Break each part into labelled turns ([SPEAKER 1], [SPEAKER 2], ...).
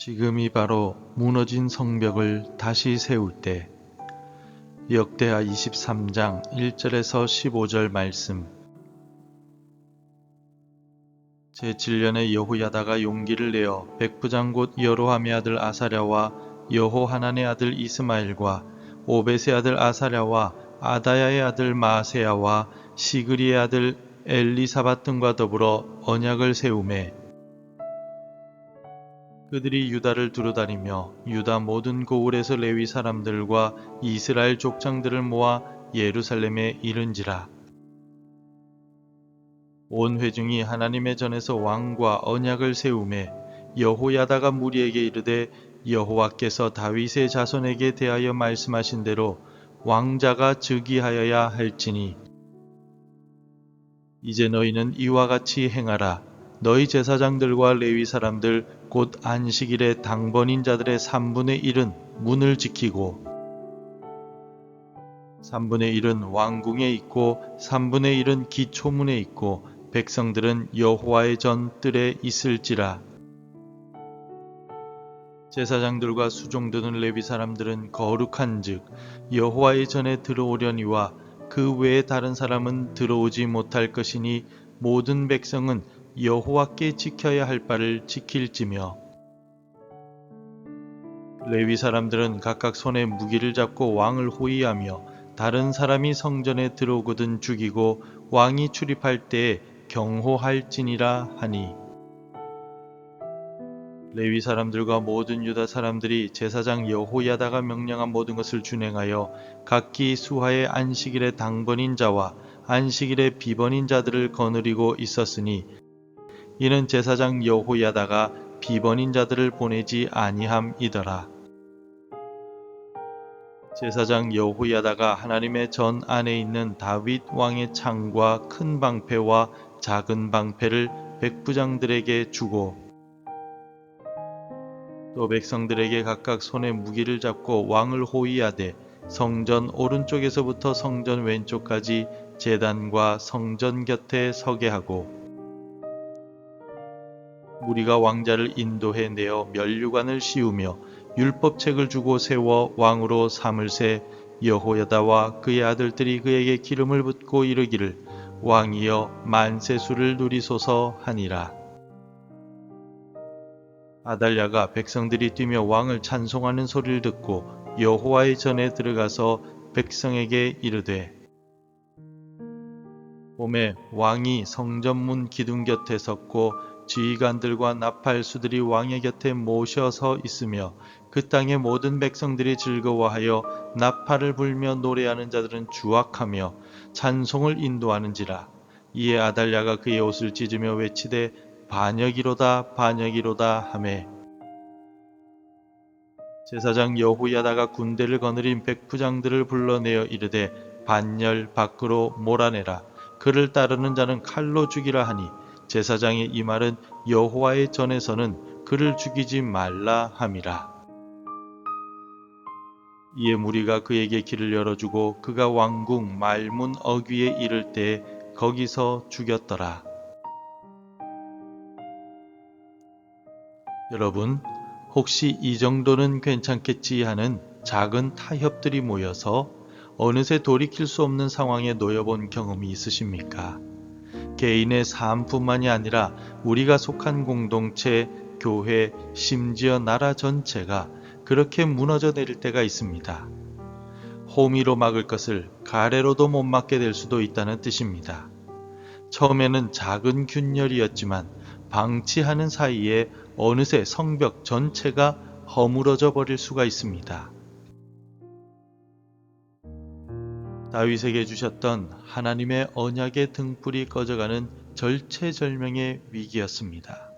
[SPEAKER 1] 지금이 바로 무너진 성벽을 다시 세울 때. 역대하 23장 1절에서 15절 말씀. 제7년에 여호야다가 용기를 내어 백부장 곧 여로함의 아들 아사랴와 여호하난의 아들 이스마엘과 오벳의 아들 아사랴와 아다야의 아들 마아세야와 시그리의 아들 엘리사밧 등과 더불어 언약을 세우매 그들이 유다를 두루다니며 유다 모든 고을에서 레위 사람들과 이스라엘 족장들을 모아 예루살렘에 이른지라. 온 회중이 하나님의 전에서 왕과 언약을 세우매 여호야다가 무리에게 이르되 여호와께서 다윗의 자손에게 대하여 말씀하신 대로 왕자가 즉위하여야 할지니 이제 너희는 이와 같이 행하라. 너희 제사장들과 레위 사람들 곧 안식일에 당번인 자들의 3분의 1은 문을 지키고 3분의 1은 왕궁에 있고 3분의 1은 기초문에 있고 백성들은 여호와의 전 뜰에 있을지라. 제사장들과 수종드는 레위 사람들은 거룩한즉 여호와의 전에 들어오려니와 그 외에 다른 사람은 들어오지 못할 것이니 모든 백성은 여호와께 지켜야 할 바를 지킬지며 레위 사람들은 각각 손에 무기를 잡고 왕을 호위하며 다른 사람이 성전에 들어오거든 죽이고 왕이 출입할 때에 경호할지니라 하니 레위 사람들과 모든 유다 사람들이 제사장 여호야다가 명령한 모든 것을 준행하여 각기 수하의 안식일의 당번인 자와 안식일의 비번인 자들을 거느리고 있었으니 이는 제사장 여호야다가 비번인 자들을 보내지 아니함이더라. 제사장 여호야다가 하나님의 전 안에 있는 다윗 왕의 창과 큰 방패와 작은 방패를 백부장들에게 주고 또 백성들에게 각각 손에 무기를 잡고 왕을 호위하되 성전 오른쪽에서부터 성전 왼쪽까지 제단과 성전 곁에 서게 하고 무리가 왕자를 인도해 내어 면류관을 씌우며 율법책을 주고 세워 왕으로 삼을새 여호야다와 그의 아들들이 그에게 기름을 붓고 이르기를 왕이여 만세수를 누리소서 하니라. 아달랴가 백성들이 뛰며 왕을 찬송하는 소리를 듣고 여호와의 전에 들어가서 백성에게 이르되 봄에 왕이 성전문 기둥 곁에 섰고 지휘관들과 나팔수들이 왕의 곁에 모셔서 있으며 그 땅의 모든 백성들이 즐거워하여 나팔을 불며 노래하는 자들은 주악하며 찬송을 인도하는지라. 이에 아달랴가 그의 옷을 찢으며 외치되 반역이로다 반역이로다 하매 제사장 여호야다가 군대를 거느린 백부장들을 불러내어 이르되 반열 밖으로 몰아내라. 그를 따르는 자는 칼로 죽이라 하니 제사장의 이 말은 여호와의 전에서는 그를 죽이지 말라 함이라. 이에 무리가 그에게 길을 열어주고 그가 왕궁 말문 어귀에 이를 때에 거기서 죽였더라. 여러분, 혹시 이 정도는 괜찮겠지 하는 작은 타협들이 모여서 어느새 돌이킬 수 없는 상황에 놓여본 경험이 있으십니까? 개인의 삶뿐만이 아니라 우리가 속한 공동체, 교회, 심지어 나라 전체가 그렇게 무너져 내릴 때가 있습니다. 호미로 막을 것을 가래로도 못 막게 될 수도 있다는 뜻입니다. 처음에는 작은 균열이었지만 방치하는 사이에 어느새 성벽 전체가 허물어져 버릴 수가 있습니다. 다윗에게 주셨던 하나님의 언약의 등불이 꺼져가는 절체절명의 위기였습니다.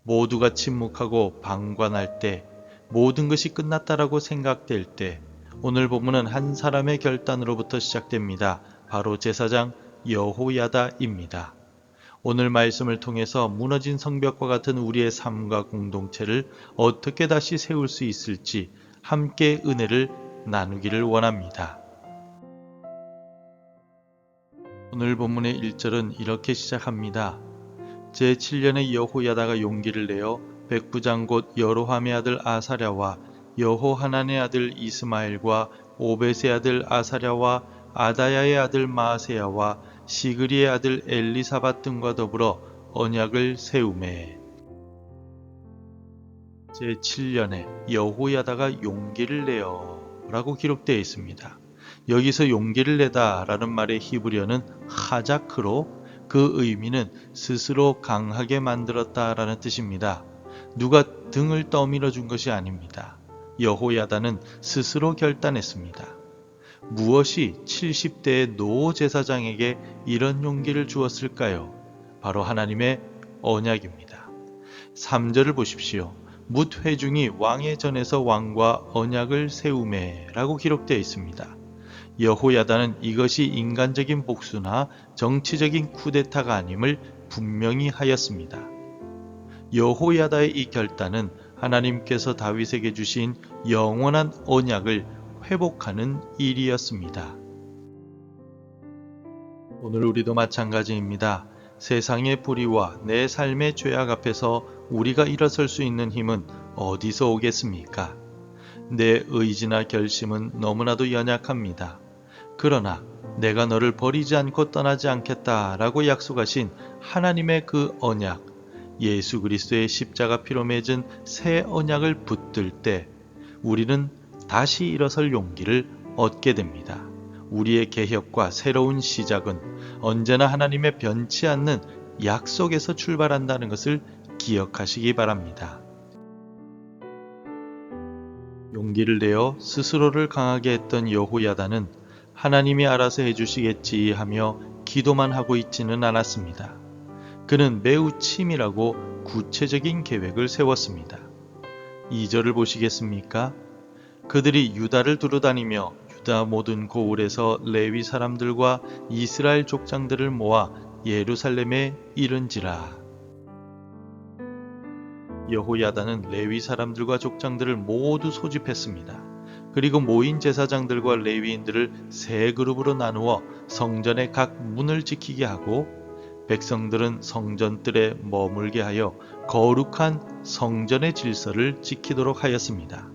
[SPEAKER 1] 모두가 침묵하고 방관할 때, 모든 것이 끝났다라고 생각될 때, 오늘 본문은 한 사람의 결단으로부터 시작됩니다. 바로 제사장 여호야다입니다. 오늘 말씀을 통해서 무너진 성벽과 같은 우리의 삶과 공동체를 어떻게 다시 세울 수 있을지 함께 은혜를 나누기를 원합니다. 오늘 본문의 1절은 이렇게 시작합니다. 제7년에 여호야다가 용기를 내어 백부장 곧 여로함의 아들 아사랴와 여호하난의 아들 이스마엘과 오벳의 아들 아사랴와 아다야의 아들 마아세야와 시그리의 아들 엘리사밧 등과 더불어 언약을 세우매. 제7년에 여호야다가 용기를 내어 라고 기록되어 있습니다. 여기서 용기를 내다 라는 말의 히브리어는 하자크로 그 의미는 스스로 강하게 만들었다 라는 뜻입니다. 누가 등을 떠밀어 준 것이 아닙니다. 여호야다는 스스로 결단했습니다. 무엇이 70대의 노 제사장에게 이런 용기를 주었을까요? 바로 하나님의 언약입니다. 3절을 보십시오. 뭇 회중이 왕의 전에서 왕과 언약을 세우매 라고 기록되어 있습니다. 여호야다는 이것이 인간적인 복수나 정치적인 쿠데타가 아님을 분명히 하였습니다. 여호야다의 이 결단은 하나님께서 다윗에게 주신 영원한 언약을 회복하는 일이었습니다. 오늘 우리도 마찬가지입니다. 세상의 불의와 내 삶의 죄악 앞에서 우리가 일어설 수 있는 힘은 어디서 오겠습니까? 내 의지나 결심은 너무나도 연약합니다. 그러나 내가 너를 버리지 않고 떠나지 않겠다 라고 약속하신 하나님의 그 언약, 예수 그리스도의 십자가 피로 맺은 새 언약을 붙들 때 우리는 다시 일어설 용기를 얻게 됩니다. 우리의 개혁과 새로운 시작은 언제나 하나님의 변치 않는 약속에서 출발한다는 것을 기억하시기 바랍니다. 용기를 내어 스스로를 강하게 했던 여호야다는 하나님이 알아서 해주시겠지 하며 기도만 하고 있지는 않았습니다. 그는 매우 치밀하고 구체적인 계획을 세웠습니다. 2절을 보시겠습니까? 그들이 유다를 두루다니며 유다 모든 고을에서 레위 사람들과 이스라엘 족장들을 모아 예루살렘에 이른지라. 여호야다는 레위 사람들과 족장들을 모두 소집했습니다. 그리고 모인 제사장들과 레위인들을 세 그룹으로 나누어 성전의 각 문을 지키게 하고 백성들은 성전뜰에 머물게 하여 거룩한 성전의 질서를 지키도록 하였습니다.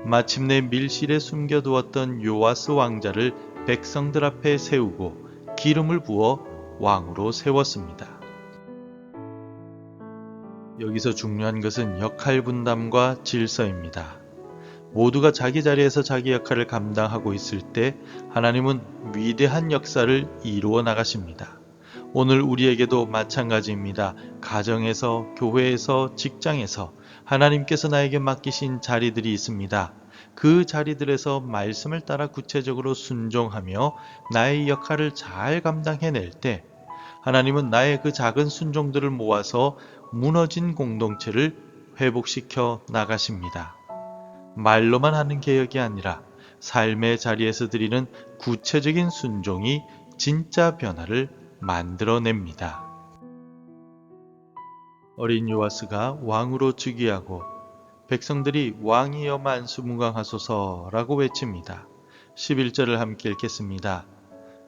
[SPEAKER 1] 마침내 밀실에 숨겨두었던 요아스 왕자를 백성들 앞에 세우고 기름을 부어 왕으로 세웠습니다. 여기서 중요한 것은 역할 분담과 질서입니다. 모두가 자기 자리에서 자기 역할을 감당하고 있을 때 하나님은 위대한 역사를 이루어 나가십니다. 오늘 우리에게도 마찬가지입니다. 가정에서, 교회에서, 직장에서 하나님께서 나에게 맡기신 자리들이 있습니다. 그 자리들에서 말씀을 따라 구체적으로 순종하며 나의 역할을 잘 감당해낼 때 하나님은 나의 그 작은 순종들을 모아서 무너진 공동체를 회복시켜 나가십니다. 말로만 하는 개혁이 아니라 삶의 자리에서 드리는 구체적인 순종이 진짜 변화를 만들어냅니다. 어린 요아스가 왕으로 즉위하고 백성들이 왕이여 만수무강하소서라고 외칩니다. 11절을 함께 읽겠습니다.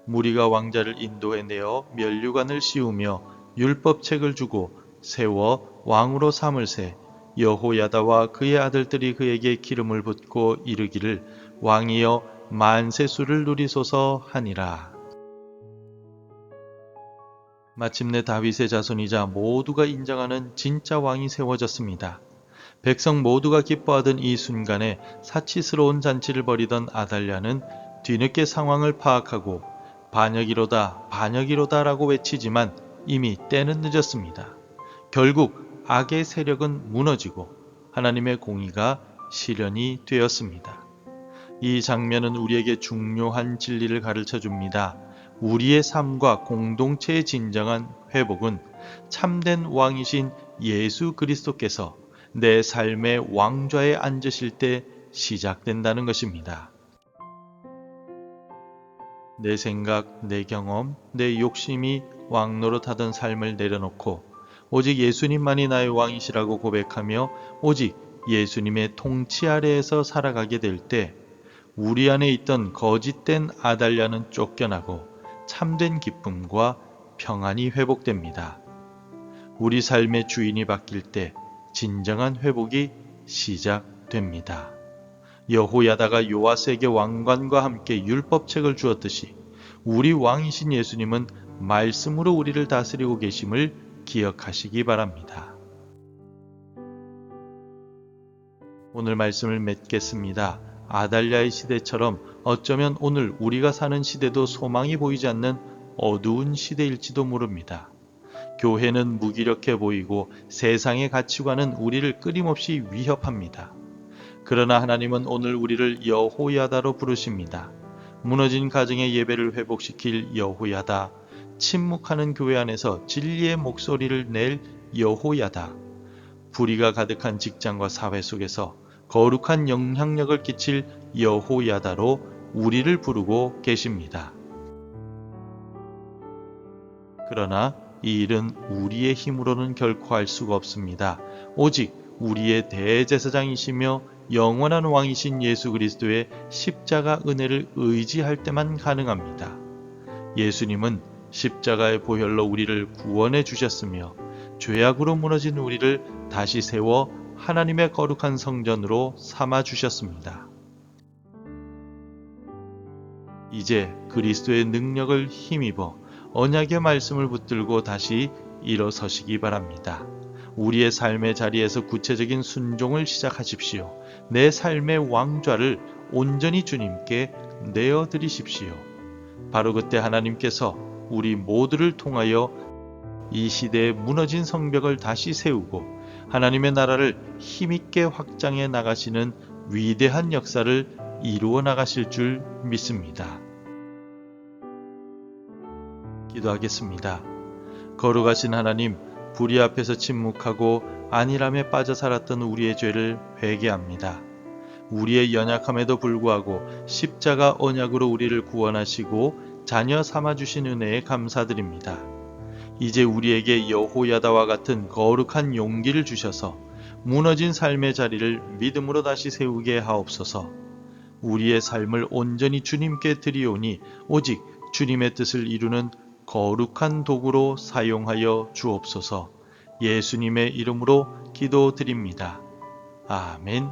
[SPEAKER 1] 무리가 왕자를 인도해내어 면류관을 씌우며 율법책을 주고 세워 왕으로 삼을세 여호야다와 그의 아들들이 그에게 기름을 붓고 이르기를 왕이여 만세수를 누리소서 하니라. 마침내 다윗의 자손이자 모두가 인정하는 진짜 왕이 세워졌습니다. 백성 모두가 기뻐하던 이 순간에 사치스러운 잔치를 벌이던 아달랴는 뒤늦게 상황을 파악하고 반역이로다 라고 외치지만 이미 때는 늦었습니다. 결국 악의 세력은 무너지고 하나님의 공의가 실현이 되었습니다. 이 장면은 우리에게 중요한 진리를 가르쳐 줍니다. 우리의 삶과 공동체의 진정한 회복은 참된 왕이신 예수 그리스도께서 내 삶의 왕좌에 앉으실 때 시작된다는 것입니다. 내 생각, 내 경험, 내 욕심이 왕노릇하던 삶을 내려놓고 오직 예수님만이 나의 왕이시라고 고백하며 오직 예수님의 통치 아래에서 살아가게 될 때 우리 안에 있던 거짓된 아달랴는 쫓겨나고 참된 기쁨과 평안이 회복됩니다. 우리 삶의 주인이 바뀔 때 진정한 회복이 시작됩니다. 여호야다가 요아스에게 왕관과 함께 율법책을 주었듯이 우리 왕이신 예수님은 말씀으로 우리를 다스리고 계심을 기억하시기 바랍니다. 오늘 말씀을 맺겠습니다. 아달랴의 시대처럼 어쩌면 오늘 우리가 사는 시대도 소망이 보이지 않는 어두운 시대일지도 모릅니다. 교회는 무기력해 보이고 세상의 가치관은 우리를 끊임없이 위협합니다. 그러나 하나님은 오늘 우리를 여호야다로 부르십니다. 무너진 가정의 예배를 회복시킬 여호야다, 침묵하는 교회 안에서 진리의 목소리를 낼 여호야다, 불의가 가득한 직장과 사회 속에서 거룩한 영향력을 끼칠 여호야다로 우리를 부르고 계십니다. 그러나 이 일은 우리의 힘으로는 결코 할 수가 없습니다. 오직 우리의 대제사장이시며 영원한 왕이신 예수 그리스도의 십자가 은혜를 의지할 때만 가능합니다. 예수님은 십자가의 보혈로 우리를 구원해 주셨으며 죄악으로 무너진 우리를 다시 세워 하나님의 거룩한 성전으로 삼아 주셨습니다. 이제 그리스도의 능력을 힘입어 언약의 말씀을 붙들고 다시 일어서시기 바랍니다. 우리의 삶의 자리에서 구체적인 순종을 시작하십시오. 내 삶의 왕좌를 온전히 주님께 내어드리십시오. 바로 그때 하나님께서 우리 모두를 통하여 이 시대의 무너진 성벽을 다시 세우고 하나님의 나라를 힘있게 확장해 나가시는 위대한 역사를 이루어 나가실 줄 믿습니다. 기도하겠습니다. 거룩하신 하나님, 불의 앞에서 침묵하고 안일함에 빠져 살았던 우리의 죄를 회개합니다. 우리의 연약함에도 불구하고 십자가 언약으로 우리를 구원하시고 자녀 삼아주신 은혜에 감사드립니다. 이제 우리에게 여호야다와 같은 거룩한 용기를 주셔서 무너진 삶의 자리를 믿음으로 다시 세우게 하옵소서. 우리의 삶을 온전히 주님께 드리오니 오직 주님의 뜻을 이루는 거룩한 도구로 사용하여 주옵소서. 예수님의 이름으로 기도드립니다. 아멘.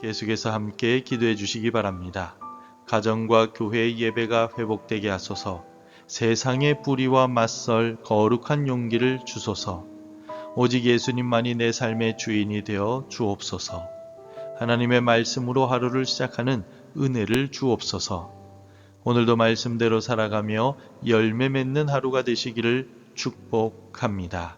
[SPEAKER 1] 계속해서 함께 기도해 주시기 바랍니다. 가정과 교회의 예배가 회복되게 하소서. 세상의 불의와 맞설 거룩한 용기를 주소서. 오직 예수님만이 내 삶의 주인이 되어 주옵소서. 하나님의 말씀으로 하루를 시작하는 은혜를 주옵소서. 오늘도 말씀대로 살아가며 열매 맺는 하루가 되시기를 축복합니다.